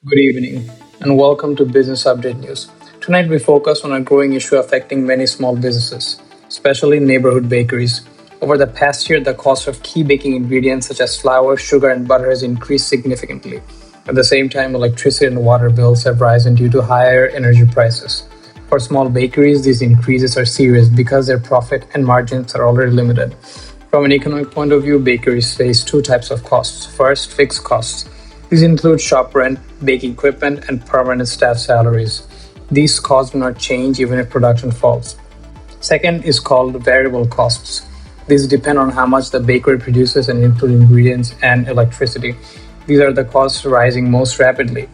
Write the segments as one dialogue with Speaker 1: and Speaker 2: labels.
Speaker 1: Good evening, and welcome to Business Update News. Tonight, we focus on a growing issue affecting many small businesses, especially neighborhood bakeries. Over the past year, the cost of key baking ingredients such as flour, sugar, and butter has increased significantly. At the same time, electricity and water bills have risen due to higher energy prices. For small bakeries, these increases are serious because their profit and margins are already limited. From an economic point of view, bakeries face two types of costs. First, fixed costs. These include shop rent, baking equipment, and permanent staff salaries. These costs do not change even if production falls. Second is called variable costs. These depend on how much the bakery produces and include ingredients and electricity. These are the costs rising most rapidly.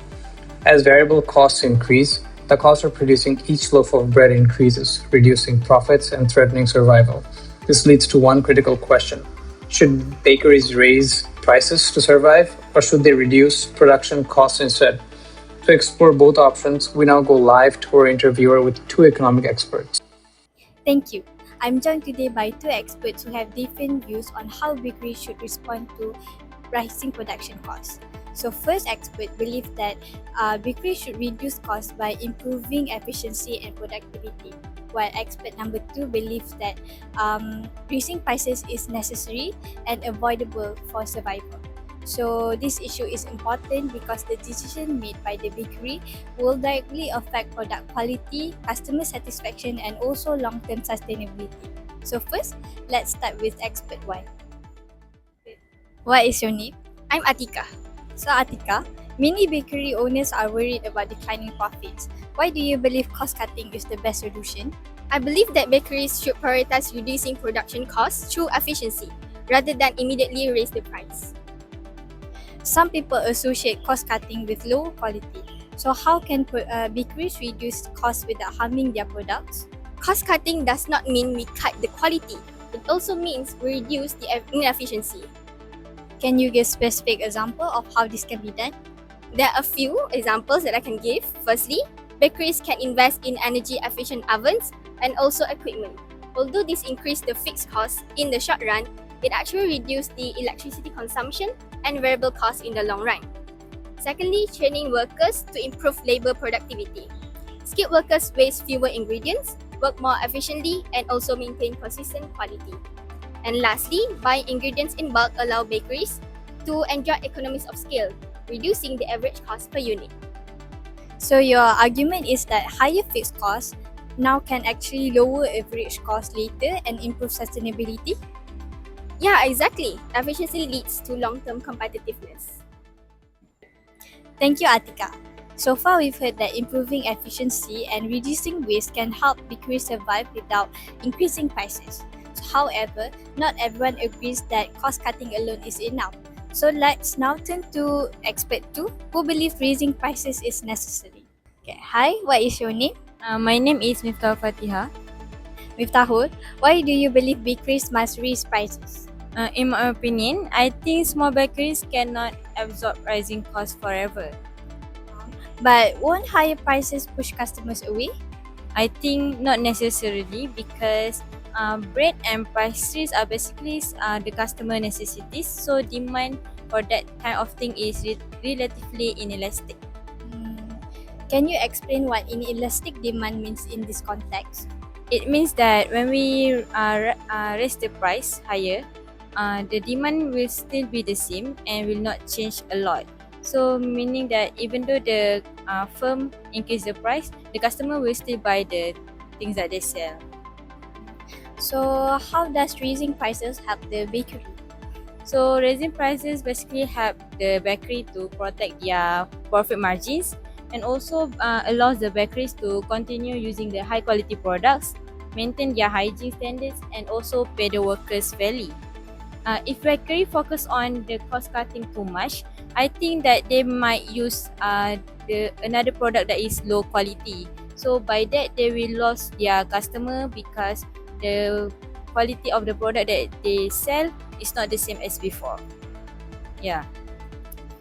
Speaker 1: As variable costs increase, the cost of producing each loaf of bread increases, reducing profits and threatening survival. This leads to one critical question. Should bakeries raise prices to survive, or should they reduce production costs instead? To explore both options, we now go live to our interviewer with two economic experts.
Speaker 2: Thank you. I'm joined today by two experts who have different views on how bakeries should respond to rising production costs. So, first expert believes that bakeries should reduce costs by improving efficiency and productivity, while expert number two believes that raising prices is necessary and avoidable for survival. So this issue is important because the decision made by the bakery will directly affect product quality, customer satisfaction, and also long-term sustainability. So first, let's start with expert one. What is your name? I'm Atika. So Atika, many bakery owners are worried about declining profits. Why do you believe cost cutting is the best solution?
Speaker 3: I believe that bakeries should prioritize reducing production costs through efficiency rather than immediately raise the price.
Speaker 2: Some people associate cost cutting with low quality. So how can bakeries reduce costs without harming their products?
Speaker 3: Cost cutting does not mean we cut the quality. It also means we reduce the inefficiency.
Speaker 2: Can you give specific example of how this can be done?
Speaker 3: There are a few examples that I can give. Firstly, bakeries can invest in energy efficient ovens and also equipment. Although this increased the fixed costs in the short run, it actually reduced the electricity consumption and variable costs in the long run. Secondly, training workers to improve labor productivity. Skilled workers waste fewer ingredients, work more efficiently, and also maintain consistent quality. And lastly, buying ingredients in bulk allow bakeries to enjoy economies of scale, reducing the average cost per unit.
Speaker 2: So your argument is that higher fixed costs now can actually lower average cost later and improve sustainability?
Speaker 3: Yeah, exactly. Efficiency leads to long-term competitiveness.
Speaker 2: Thank you, Atika. So far, we've heard that improving efficiency and reducing waste can help bakeries survive without increasing prices. However, not everyone agrees that cost cutting alone is enough. So let's now turn to expert 2 who believe raising prices is necessary. Okay, hi, what is your name?
Speaker 4: My name is Miftah Fatiha.
Speaker 2: Miftahul, why do you believe bakeries must raise prices?
Speaker 4: In my opinion, I think small bakeries cannot absorb rising costs forever.
Speaker 2: But won't higher prices push customers away?
Speaker 4: I think not necessarily because bread and pastries are basically the customer necessities, so demand for that kind of thing is relatively inelastic.
Speaker 2: Can you explain what inelastic demand means in this context?
Speaker 4: It means that when we raise the price higher, the demand will still be the same and will not change a lot. So meaning that even though the firm increase the price, the customer will still buy the things that they sell.
Speaker 2: So how does raising prices help the bakery?
Speaker 4: So raising prices basically help the bakery to protect their profit margins and also allows the bakeries to continue using the high quality products, maintain their hygiene standards, and also pay the workers fairly. If bakery focus on the cost cutting too much, I think that they might use another product that is low quality. So by that they will lose their customer because the quality of the product that they sell is not the same as before. Yeah.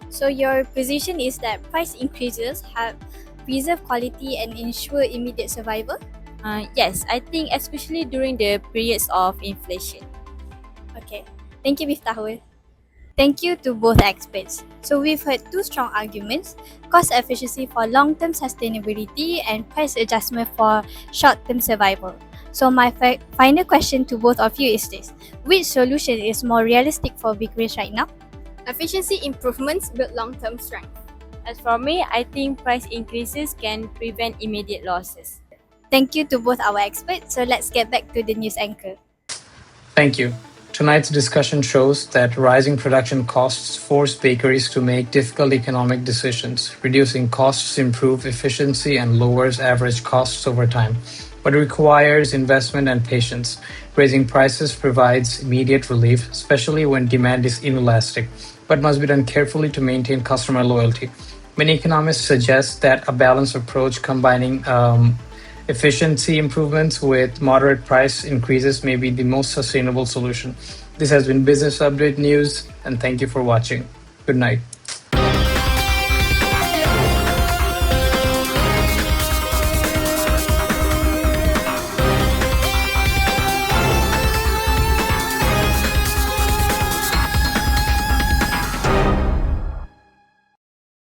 Speaker 2: So your position is that price increases help preserve quality and ensure immediate survival?
Speaker 4: Yes, I think especially during the periods of inflation.
Speaker 2: Okay. Thank you, Miftahul. Thank you to both experts. So we've heard two strong arguments: cost efficiency for long-term sustainability and price adjustment for short-term survival. So my final question to both of you is this: which solution is more realistic for bakeries right now?
Speaker 3: Efficiency improvements build long-term strength.
Speaker 4: As for me, I think price increases can prevent immediate losses.
Speaker 2: Thank you to both our experts. So let's get back to the news anchor.
Speaker 1: Thank you. Tonight's discussion shows that rising production costs force bakeries to make difficult economic decisions. Reducing costs improves efficiency and lowers average costs over time, but requires investment and patience. Raising prices provides immediate relief, especially when demand is inelastic, but must be done carefully to maintain customer loyalty. Many economists suggest that a balanced approach combining efficiency improvements with moderate price increases may be the most sustainable solution. This has been Business Update News, and thank you for watching. Good night.